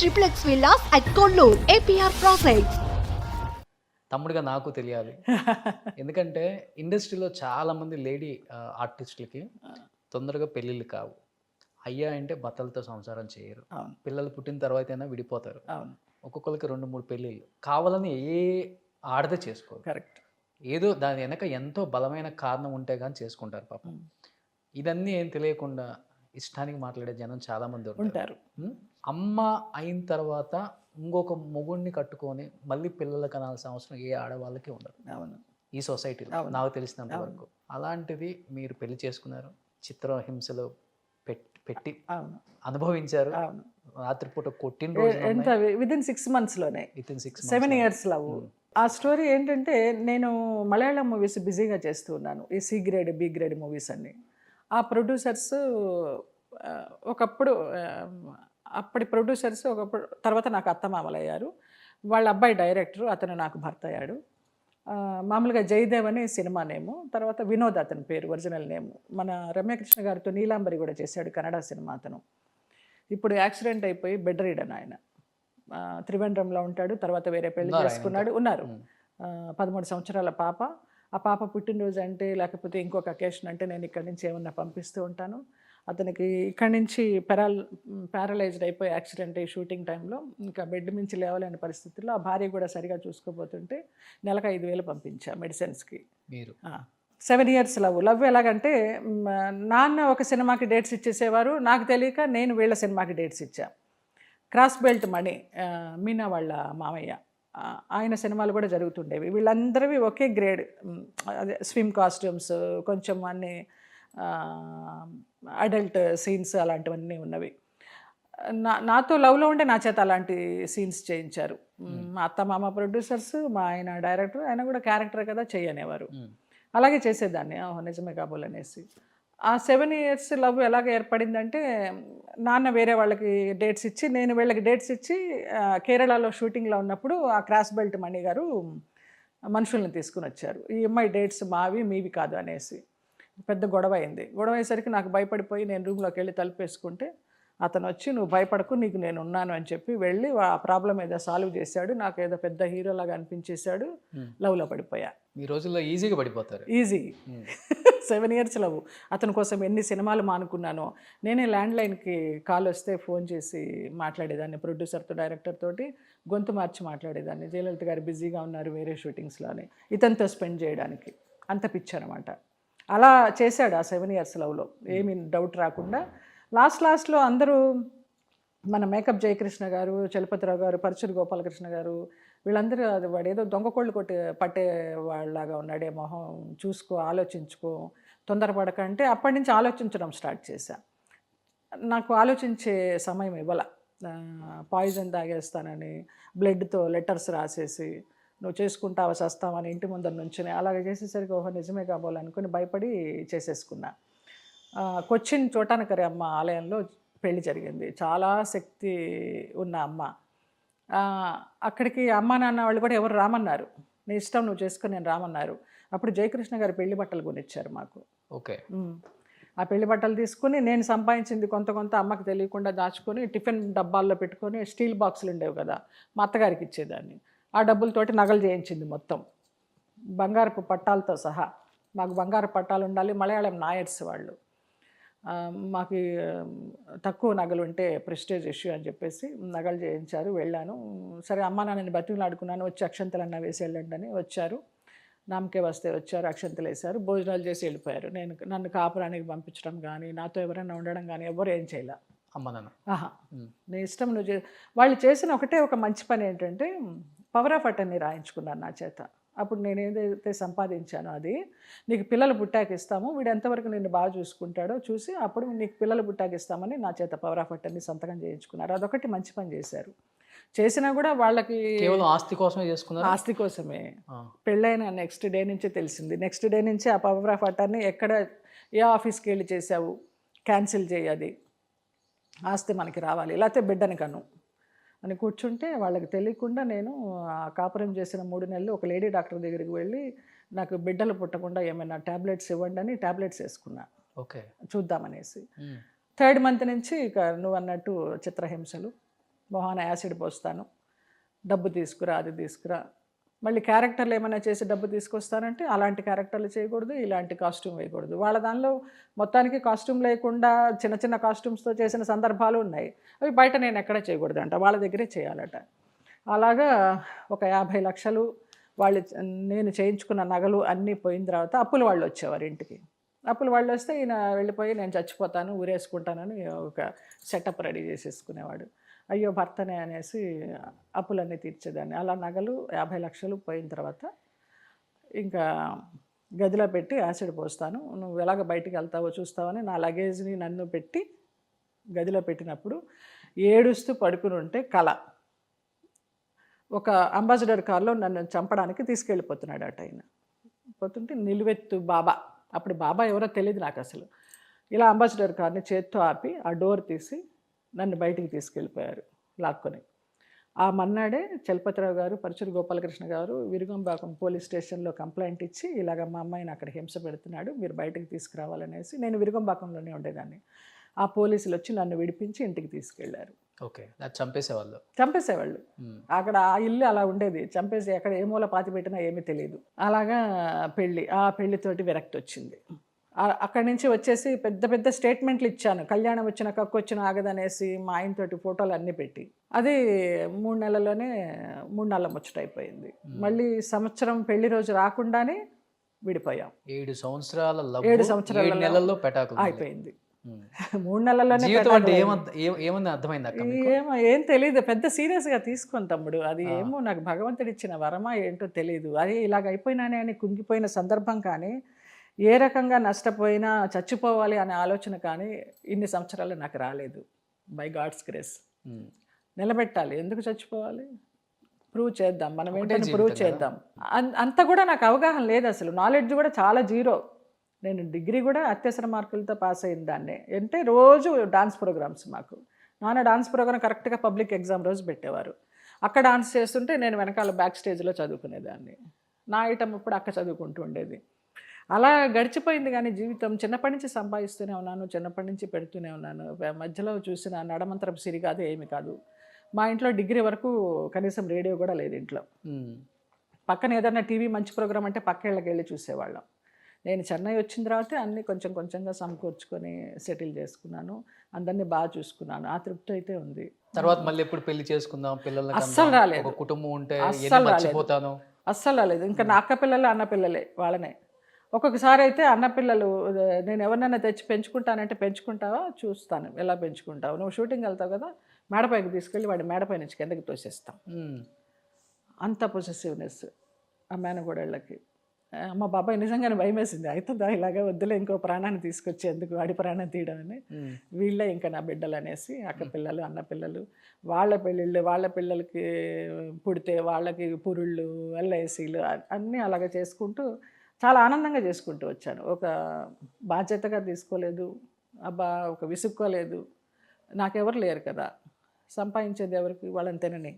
triplex villas at Kollur, APR Projects. తమ్ముడిగా నాకు తెలియాలి. ఎందుకంటే ఇండస్ట్రీలో చాలామంది లేడీ ఆర్టిస్టులకి తొందరగా పెళ్ళిళ్ళు కావు. అయ్యా అంటే భర్తలతో సంసారం చేయరు. అవును. పిల్లలు పుట్టిన తర్వాతైనా విడిపోతారు. అవును. ఒక్కొక్కరికి 2, 3 పెళ్ళిళ్ళు. కావాలని ఆడదే చేసుకోరు. కరెక్ట్. ఏదో దాని వెనక ఎంతో బలమైన కారణం ఉంటే గాని చేసుకుంటారు పాపం. ఇదన్నీ ఏం తెలియకుండా ఇష్టానికి మాట్లాడే జనం చాలామంది ఉంటారు. అమ్మ అయిన తర్వాత ఇంకొక మొగుడిని కట్టుకొని మళ్ళీ పిల్లలు కనాల్సిన అవసరం ఏ ఆడవాళ్ళకి ఉండదు. అవును. ఈ సొసైటీలో నాకు తెలిసినంత వరకు. అలాంటిది మీరు పెళ్లి చేసుకున్నారు, చిత్రహింసలు పెట్టి అవును. అనుభవించారు. అవును. రాత్రిపూట కొట్టిన రోజు ఎంత విదిన్ 6 monthsలోనే, విత్ ఇన్ 6 7 years లవ్. ఆ స్టోరీ ఏంటంటే, నేను మలయాళం మూవీస్ బిజీగా చేస్తూ ఉన్నాను, ఈ C grade B grade movies అన్ని. ఆ ప్రొడ్యూసర్స్ ఒకప్పుడు అప్పటి ప్రొడ్యూసర్స్ ఒకప్పుడు తర్వాత నాకు అత్తమామలయ్యారు. వాళ్ళ అబ్బాయి డైరెక్టరు, అతను నాకు భర్త అయ్యాడు. మామూలుగా జయదేవ్ అనే సినిమా నేము, తర్వాత వినోద్ అతని పేరు ఒరిజినల్ నేము. మన రమ్యకృష్ణ గారితో నీలాంబరి కూడా చేశాడు కన్నడ సినిమా అతను. ఇప్పుడు యాక్సిడెంట్ అయిపోయి బెడ్ రీడన్ ఆయన. త్రివేంద్రంలో ఉంటాడు, తర్వాత వేరే పెళ్లి చేసుకున్నాడు. ఉన్నారు 13 సంవత్సరాల పాప. ఆ పాప పుట్టినరోజు అంటే లేకపోతే ఇంకొక అకేషన్ అంటే నేను ఇక్కడి నుంచి ఏమన్నా పంపిస్తూ ఉంటాను. అతనికి ఇక్కడి నుంచి ప్యారలైజ్డ్ అయిపోయి యాక్సిడెంట్ అయ్యి షూటింగ్ టైంలో ఇంకా బెడ్ నుంచి లేవలేని పరిస్థితుల్లో ఆ భార్య కూడా సరిగా చూసుకోబోతుంటే నెలకు 5,000 పంపించా మెడిసిన్స్కి. మీరు 7 years లవ్ ఎలాగంటే, నాన్న ఒక సినిమాకి డేట్స్ ఇచ్చేసేవారు, నాకు తెలియక నేను వీళ్ళ సినిమాకి డేట్స్ ఇచ్చా. క్రాస్ బెల్ట్ మణి, మీనా వాళ్ళ మామయ్య, ఆయన సినిమాలు కూడా జరుగుతుండేవి. వీళ్ళందరివి ఒకే గ్రేడ్, అదే స్విమ్ కాస్ట్యూమ్స్, కొంచెం అన్ని అడల్ట్ సీన్స్ అలాంటివన్నీ ఉన్నవి. నాతో లవ్లో ఉండే నా చేత అలాంటి సీన్స్ చేయించారు. మా అత్త మామ ప్రొడ్యూసర్స్, మా ఆయన డైరెక్టర్, ఆయన కూడా క్యారెక్టర్ కదా చేయనేవారు. అలాగే చేసేదాన్ని, నిజమే కాబోలు అనేసి. ఆ 7 years లవ్ ఎలాగ ఏర్పడిందంటే, నాన్న వేరే వాళ్ళకి డేట్స్ ఇచ్చి, నేను వీళ్ళకి డేట్స్ ఇచ్చి కేరళలో షూటింగ్లో ఉన్నప్పుడు ఆ క్రాస్ బెల్ట్ మణి గారు మనుషుల్ని తీసుకుని వచ్చారు. ఈ అమ్మాయి డేట్స్ మావి మీవి కాదు అనేసి పెద్ద గొడవ అయింది. గొడవ అయ్యేసరికి నాకు భయపడిపోయి నేను రూమ్లోకి వెళ్ళి తలుపేసుకుంటే, అతను వచ్చి నువ్వు భయపడకు నీకు నేను ఉన్నాను అని చెప్పి వెళ్ళి ఆ ప్రాబ్లం ఏదో సాల్వ్ చేశాడు. నాకు ఏదో పెద్ద హీరోలాగా అనిపించేశాడు. లవ్లో పడిపోయా. ఈ రోజుల్లో ఈజీగా పడిపోతారు. ఈజీ. 7 years love. అతని కోసం ఎన్ని సినిమాలు మానుకున్నానో. నేనే ల్యాండ్లైన్కి కాల్ వస్తే ఫోన్ చేసి మాట్లాడేదాన్ని ప్రొడ్యూసర్తో, డైరెక్టర్ తోటి గొంతు మార్చి మాట్లాడేదాన్ని. జయలలిత గారు బిజీగా ఉన్నారు వేరే షూటింగ్స్లో అని, ఇతనితో స్పెండ్ చేయడానికి. అంత పిచ్చి అనమాట. అలా చేశాడు ఆ 7 years లవ్లో, ఏమీ డౌట్ రాకుండా. లాస్ట్లో అందరూ మన మేకప్ జయకృష్ణ గారు, చలపతిరావు గారు, పరచూరి గోపాలకృష్ణ గారు, వీళ్ళందరూ అది వాడు ఏదో దొంగ కోళ్ళు పట్టే వాళ్ళలాగా ఉన్నాడే, మొహం చూసుకో, ఆలోచించుకో, తొందరపడకంటే అప్పటి నుంచి ఆలోచించడం స్టార్ట్ చేశా. నాకు ఆలోచించే సమయం ఇవ్వాల. పాయిజన్ తాగేస్తానని బ్లడ్తో లెటర్స్ రాసేసి నువ్వు చేసుకుంటావా సస్తావని ఇంటి ముందర నుంచుని అలాగే చేసేసరికి ఓహో నిజమే కాబోలనుకుని భయపడి చేసేసుకున్నా. కొచ్చిన్ చోటానకరి అమ్మ ఆలయంలో పెళ్లి జరిగింది. చాలా శక్తి ఉన్న అమ్మ. అక్కడికి అమ్మ నాన్న వాళ్ళు కూడా ఎవరు రామన్నారు, నీ ఇష్టం నువ్వు చేసుకుని నేను రామన్నారు. అప్పుడు జయకృష్ణ గారు పెళ్లి బట్టలు కొనిచ్చారు మాకు. ఓకే. ఆ పెళ్లి బట్టలు తీసుకుని నేను సంపాదించింది కొంత అమ్మకి తెలియకుండా దాచుకొని టిఫిన్ డబ్బాల్లో పెట్టుకొని, స్టీల్ బాక్సులు ఉండేవి కదా, మా అత్తగారికి ఇచ్చేదాన్ని. ఆ డబ్బులతోటి నగలు చేయించింది మొత్తం, బంగారపు పట్టాలతో సహా. మాకు బంగారు పట్టాలు ఉండాలి, మలయాళం నాయర్స్ వాళ్ళు. మాకు తక్కువ నగలు ఉంటే ప్రెస్టేజ్ ఇష్యూ అని చెప్పేసి నగలు చేయించారు. వెళ్ళాను. సరే అమ్మ నాన్నని బతిమలాడుకున్నాను, వచ్చి అక్షంతలన్నా వేసి వెళ్ళండి అని. వచ్చారు, నామకే వస్తే వచ్చారు, అక్షంతలు వేశారు, భోజనాలు చేసి వెళ్ళిపోయారు. నన్ను కాపురానికి పంపించడం కానీ, నాతో ఎవరైనా ఉండడం కానీ ఎవరు ఏం చేయలే. అమ్మ నాన్న నీ ఇష్టం నువ్వు వాళ్ళు చేసిన ఒక మంచి పని ఏంటంటే, పవర్ ఆఫ్ అటర్నీ రాయించుకున్నాను నా చేత. అప్పుడు నేను ఏదైతే సంపాదించానో అది నీకు పిల్లలు పుట్టాక ఇస్తాము, వీడు ఎంతవరకు నిన్ను బాగా చూసుకుంటాడో చూసి అప్పుడు నీకు పిల్లలు పుట్టాక ఇస్తామని నా చేత పవర్ ఆఫ్ అటర్నీ సంతకం చేయించుకున్నారు. అదొకటి మంచి పని చేశారు. చేసినా కూడా వాళ్ళకి కేవలం ఆస్తి కోసమే చేసుకున్నారు. ఆస్తి కోసమే. పెళ్ళైన నెక్స్ట్ డే నుంచే తెలిసింది. నెక్స్ట్ డే నుంచి ఆ పవర్ ఆఫ్ అటర్నీ ఎక్కడ ఏ ఆఫీస్కి వెళ్ళి చేసావు క్యాన్సిల్ చేయది, ఆస్తి మనకి రావాలి, లేకపోతే బిడ్డని కను అని కూర్చుంటే వాళ్ళకి తెలియకుండా నేను ఆ కాపురం చేసిన 3 నెలలు ఒక లేడీ డాక్టర్ దగ్గరికి వెళ్ళి నాకు బిడ్డలు పుట్టకుండా ఏమైనా ట్యాబ్లెట్స్ ఇవ్వండి అని ట్యాబ్లెట్స్ వేసుకున్నా. ఓకే. చూద్దామనేసి. 3rd month నుంచి ఇక నువ్వు అన్నట్టు చిత్రహింసలు, మొహాన యాసిడ్ పోస్తాను, డబ్బు తీసుకురా, అది తీసుకురా. మళ్ళీ క్యారెక్టర్లు ఏమైనా చేసి డబ్బు తీసుకొస్తానంటే అలాంటి క్యారెక్టర్లు చేయకూడదు, ఇలాంటి కాస్ట్యూమ్ వేయకూడదు. వాళ్ళ దానిలో మొత్తానికి కాస్ట్యూమ్ లేకుండా చిన్న చిన్న కాస్ట్యూమ్స్తో చేసిన సందర్భాలు ఉన్నాయి. అవి బయట నేను ఎక్కడ చేయకూడదంట, వాళ్ళ దగ్గరే చేయాలట. అలాగా ఒక 50 లక్షలు వాళ్ళు నేను చేయించుకున్న నగలు అన్నీ పోయిన తర్వాత అప్పుల వాళ్ళు వచ్చేవారు ఇంటికి. అప్పుల వాళ్ళు వస్తే ఈయన వెళ్ళిపోయి నేను చచ్చిపోతాను, ఊరేసుకుంటానని ఒక సెటప్ రెడీ చేసేసుకునేవాడు. అయ్యో భర్తనే అనేసి అప్పులన్నీ తీర్చేదాన్ని. అలా నగలు 50 లక్షలు పోయిన తర్వాత ఇంకా గదిలో పెట్టి యాసిడ్ పోస్తాను, నువ్వు ఎలాగ బయటికి వెళ్తావో చూస్తావని నా లగేజ్ని నన్ను పెట్టి గదిలో పెట్టినప్పుడు ఏడుస్తూ పడుకుని ఉంటే కళ, ఒక అంబాసిడర్ కార్లో నన్ను చంపడానికి తీసుకెళ్ళిపోతున్నాడు అట. ఆయన పోతుంటే నిలువెత్తు బాబా, అప్పుడు బాబా ఎవరో తెలియదు నాకు అసలు, ఇలా అంబాసిడర్ కార్ని చేత్తో ఆపి ఆ డోర్ తీసి నన్ను బయటికి తీసుకెళ్ళిపోయారు లాక్కొని. ఆ మన్నాడే చలపతిరావు గారు, పరుచూరి గోపాలకృష్ణ గారు విరుగంబాకం పోలీస్ స్టేషన్లో కంప్లైంట్ ఇచ్చి ఇలాగ మా అమ్మాయిని అక్కడ హింస పెడుతున్నాడు, మీరు బయటకు తీసుకురావాలనేసి. నేను విరుగంబాకంలోనే ఉండేదాన్ని. ఆ పోలీసులు వచ్చి నన్ను విడిపించి ఇంటికి తీసుకెళ్లారు. ఓకే, అది చంపేసేవాళ్ళు. అక్కడ ఆ ఇల్లు అలా ఉండేది, చంపేసి ఎక్కడ ఏ మూల పాతి పెట్టినా ఏమీ తెలియదు. అలాగా ఆ పెళ్లితోటి విరక్తి వచ్చింది. అక్కడి నుంచి వచ్చేసి పెద్ద పెద్ద స్టేట్మెంట్లు ఇచ్చాను, కళ్యాణం వచ్చిన కక్కు వచ్చిన ఆగదనేసి మా ఆయనతోటి ఫోటోలు అన్నీ పెట్టి. అది 3 నెలల్లోనే 3 నెలల ముచ్చటైపోయింది. మళ్ళీ సంవత్సరం పెళ్లి రోజు రాకుండానే విడిపోయాం. 7 సంవత్సరాల 7 సంవత్సరాల నెలల్లో పెటాకులు అయిపోయింది. 3 నెలల్లోనే ఏం తెలియదు, పెద్ద సీరియస్గా తీసుకొని తమ్ముడు. అది ఏమో నాకు భగవంతుడు ఇచ్చిన వరమా ఏంటో తెలియదు. అది ఇలాగ అయిపోయినానే అని కుంగిపోయిన సందర్భం కానీ, ఏ రకంగా నష్టపోయినా చచ్చిపోవాలి అనే ఆలోచన కానీ ఇన్ని సంవత్సరాలు నాకు రాలేదు. By god's grace. నిలబెట్టాలి, ఎందుకు చచ్చిపోవాలి, ప్రూవ్ చేద్దాం, మనం ఏంటని ప్రూవ్ చేద్దాం. అంత కూడా నాకు అవగాహన లేదు అసలు, నాలెడ్జ్ కూడా చాలా జీరో. నేను డిగ్రీ కూడా అత్యవసర మార్కులతో పాస్ అయిన దాన్నే. అంటే రోజు డాన్స్ ప్రోగ్రామ్స్, మాకు నాన్న డాన్స్ ప్రోగ్రామ్ కరెక్ట్గా పబ్లిక్ ఎగ్జామ్ రోజు పెట్టేవారు. అక్కడ డాన్స్ చేస్తుంటే నేను వెనకాల బ్యాక్ స్టేజ్లో చదువుకునేదాన్ని. నా ఐటమ్ ఇప్పుడు అక్క చదువుకుంటూ ఉండేది. అలా గడిచిపోయింది. కానీ జీవితం చిన్నప్పటి నుంచి సంపాదిస్తూనే ఉన్నాను, చిన్నప్పటి నుంచి పెడుతూనే ఉన్నాను. మధ్యలో చూసిన నడమంతరపు సిరి కాదు, ఏమి కాదు. మా ఇంట్లో డిగ్రీ వరకు కనీసం రేడియో కూడా లేదు ఇంట్లో. పక్కన ఏదైనా టీవీ మంచి ప్రోగ్రామ్ అంటే పక్కేళ్ళకి వెళ్ళి చూసేవాళ్ళం. నేను చెన్నై వచ్చిన తర్వాత అన్నీ కొంచెం కొంచెంగా సమకూర్చుకొని సెటిల్ చేసుకున్నాను, అందరినీ బాగా చూసుకున్నాను. ఆ తృప్తి అయితే ఉంది. తర్వాత మళ్ళీ ఎప్పుడు పెళ్లి చేసుకుందాం, పిల్లలు అస్సలు రాలేదు, కుటుంబం ఉంటే అస్సలు రాలేదు. ఇంకా నా అక్క పిల్లలు అన్న పిల్లలే, వాళ్ళనే. ఒక్కొక్కసారి అయితే అన్న పిల్లలు, నేను ఎవరినైనా తెచ్చి పెంచుకుంటానంటే పెంచుకుంటావా, చూస్తాను ఎలా పెంచుకుంటావు, నువ్వు షూటింగ్ వెళ్తావు కదా, మేడపైకి తీసుకెళ్ళి వాడి మేడపై నుంచి కిందకి తోసేస్తాం. అంత పొసెసివ్నెస్ ఆ మేనగోడళ్ళకి. మా బాబాయ్ నిజంగానే భయం వేసింది, అవుతుందా ఇలాగా, వద్దులే ఇంకో ప్రాణాన్ని తీసుకొచ్చి ఎందుకు వాడి ప్రాణం తీయడం అని. వీళ్ళే ఇంకా నా బిడ్డలు అనేసి అక్క పిల్లలు అన్న పిల్లలు, వాళ్ళ పెళ్ళిళ్ళు, వాళ్ళ పిల్లలకి పుడితే వాళ్ళకి పురుళ్ళు, ఎల్ఐసీలు అన్నీ అలాగ చేసుకుంటూ చాలా ఆనందంగా చేసుకుంటూ వచ్చాను. ఒక బాధ్యతగా తీసుకోలేదు, ఒక విసుక్కోలేదు. నాకెవరు లేరు కదా, సంపాదించేది ఎవరికి, వాళ్ళని తినని.